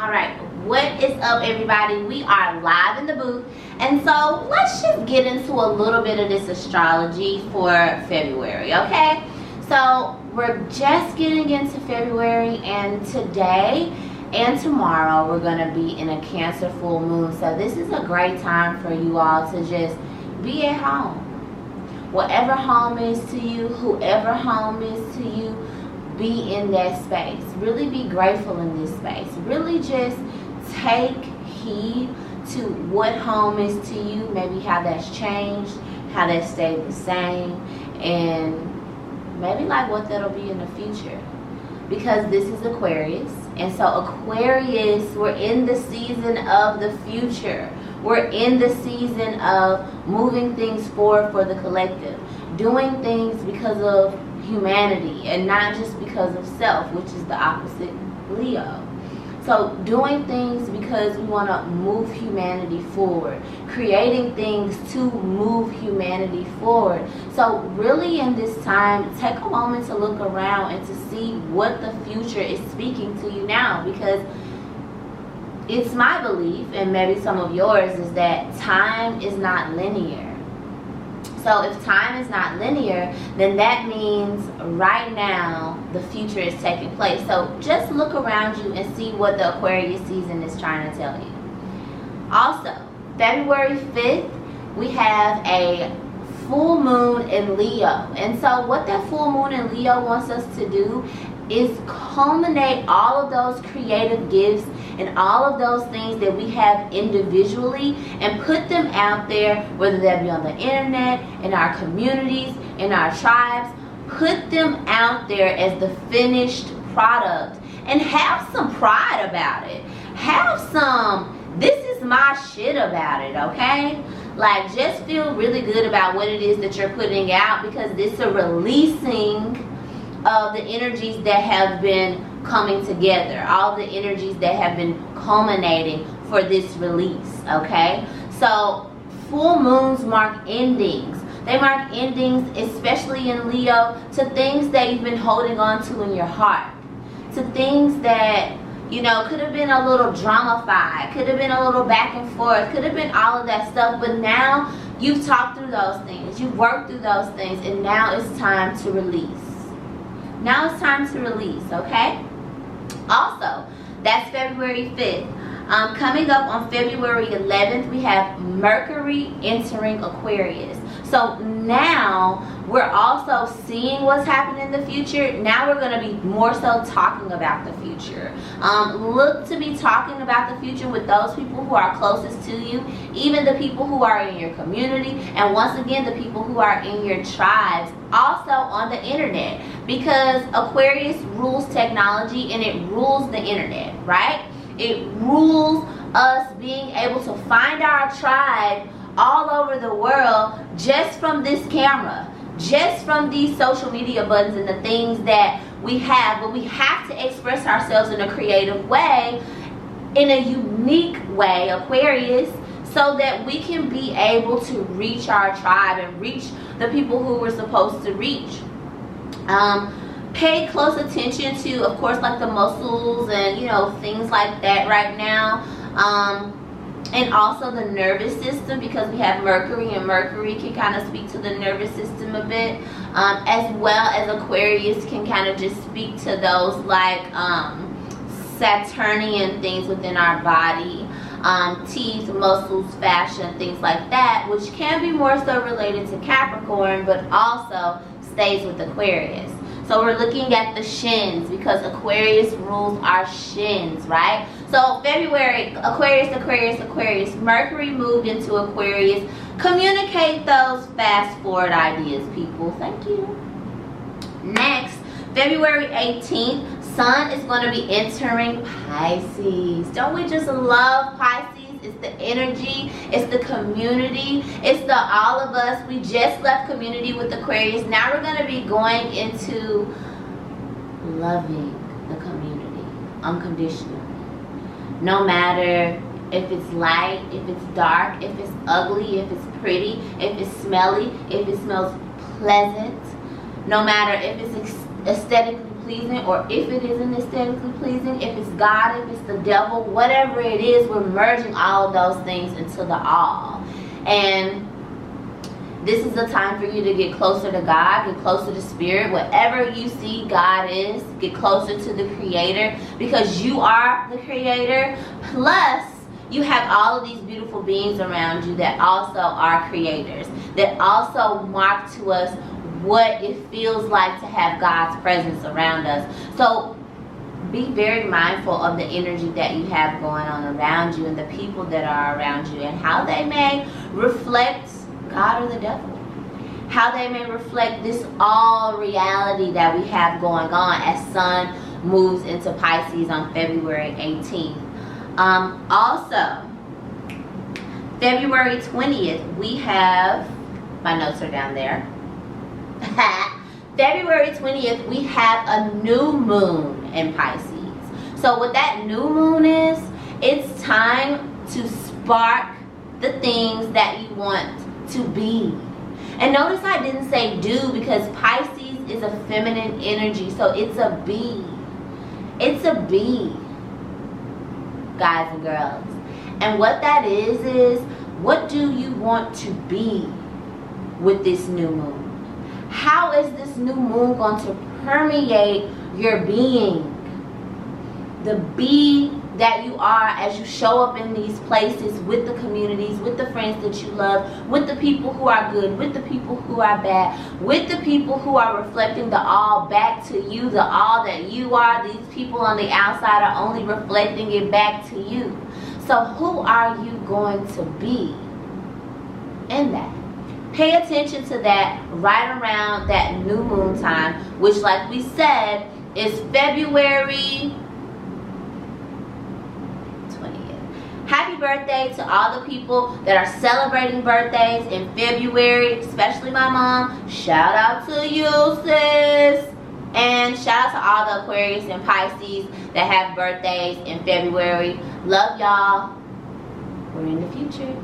Alright, what is up everybody? We are live in the booth, and so let's just get into a little bit of this astrology for February, okay? So we're just getting into February, and today and tomorrow we're going to be in a Cancer full moon. So this is a great time for you all to just be at home. Whatever home is to you, whoever home is to you, be in that space. Really be grateful in this space. Really just take heed to what home is to you, maybe how that's changed, how that stayed the same, and maybe like what that'll be in the future. Because this is Aquarius, and so Aquarius, we're in the season of the future. We're in the season of moving things forward for the collective, doing things because of humanity and not just because of self, which is the opposite Leo. So doing things because we want to move humanity forward, creating things to move humanity forward. So really in this time, take a moment to look around and to see what the future is speaking to you now, because it's my belief, and maybe some of yours, is that time is not linear. So if time is not linear, then that means right now the future is taking place. So just look around you and see what the Aquarius season is trying to tell you. Also, February 5th, we have a full moon in Leo. And so what that full moon in Leo wants us to do is culminate all of those creative gifts and all of those things that we have individually and put them out there, whether that be on the internet, in our communities, in our tribes. Put them out there as the finished product and have some pride about it. Have some, this is my shit about it, okay? Like, just feel really good about what it is that you're putting out, because this is a releasing of the energies that have been coming together, all the energies that have been culminating for this release, okay? So full moons mark endings. They mark endings, especially in Leo, to things that you've been holding on to in your heart, to things that, you know, could have been a little drama-fied, could have been a little back and forth, could have been all of that stuff, but now you've talked through those things, you've worked through those things, and now it's time to release. Now it's time to release, okay? Also, that's February 5th. Coming up on February 11th, we have Mercury entering Aquarius. So now we're also seeing what's happening in the future. Now we're going to be more so talking about the future. Look to be talking about the future with those people who are closest to you, even the people who are in your community, and once again, the people who are in your tribes, also on the internet, because Aquarius rules technology and it rules the internet, right? It rules us being able to find our tribe all over the world just from this camera, just from these social media buttons and the things that we have. But we have to express ourselves in a creative way, in a unique way, Aquarius, so that we can be able to reach our tribe and reach the people who we're supposed to reach. Pay close attention to, of course, like the muscles and, you know, things like that right now. And also the nervous system, because we have Mercury, and Mercury can kind of speak to the nervous system a bit, as well as Aquarius can kind of just speak to those like Saturnian things within our body, teeth, muscles, fascia, things like that, which can be more so related to Capricorn, but also stays with Aquarius. So we're looking at the shins, because Aquarius rules our shins, right? So February, Aquarius, Aquarius, Aquarius. Mercury moved into Aquarius. Communicate those fast forward ideas, people. Thank you. Next, February 18th, Sun is going to be entering Pisces. Don't we just love Pisces? It's the energy, it's the community, it's the all of us. We just left community with Aquarius. Now we're going to be going into loving the community unconditionally. No matter if it's light, if it's dark, if it's ugly, if it's pretty, if it's smelly, if it smells pleasant. No matter if it's aesthetically pleasing, or if it isn't aesthetically pleasing, if it's God, if it's the devil, whatever it is, we're merging all of those things into the all. And this is the time for you to get closer to God, get closer to Spirit. Whatever you see God is, get closer to the Creator, because you are the Creator. Plus, you have all of these beautiful beings around you that also are creators, that also mark to us what it feels like to have God's presence around us. So be very mindful of the energy that you have going on around you and the people that are around you, and how they may reflect God or the devil, how they may reflect this all reality that we have going on as Sun moves into Pisces on February 18th. Also, February 20th, we have, my notes are down there. February 20th, we have a new moon in Pisces. So what that new moon is, it's time to spark the things that you want to be. And notice I didn't say do, because Pisces is a feminine energy, so it's a be. It's a be, guys and girls. And what that is what do you want to be with this new moon? How is this new moon going to permeate your being? The be that you are as you show up in these places with the communities, with the friends that you love, with the people who are good, with the people who are bad, with the people who are reflecting the all back to you, the all that you are. These people on the outside are only reflecting it back to you. So who are you going to be in that? Pay attention to that right around that new moon time, which, like we said, is February 20th. Happy birthday to all the people that are celebrating birthdays in February, especially my mom. Shout out to you, sis. And shout out to all the Aquarius and Pisces that have birthdays in February. Love y'all. We're in the future.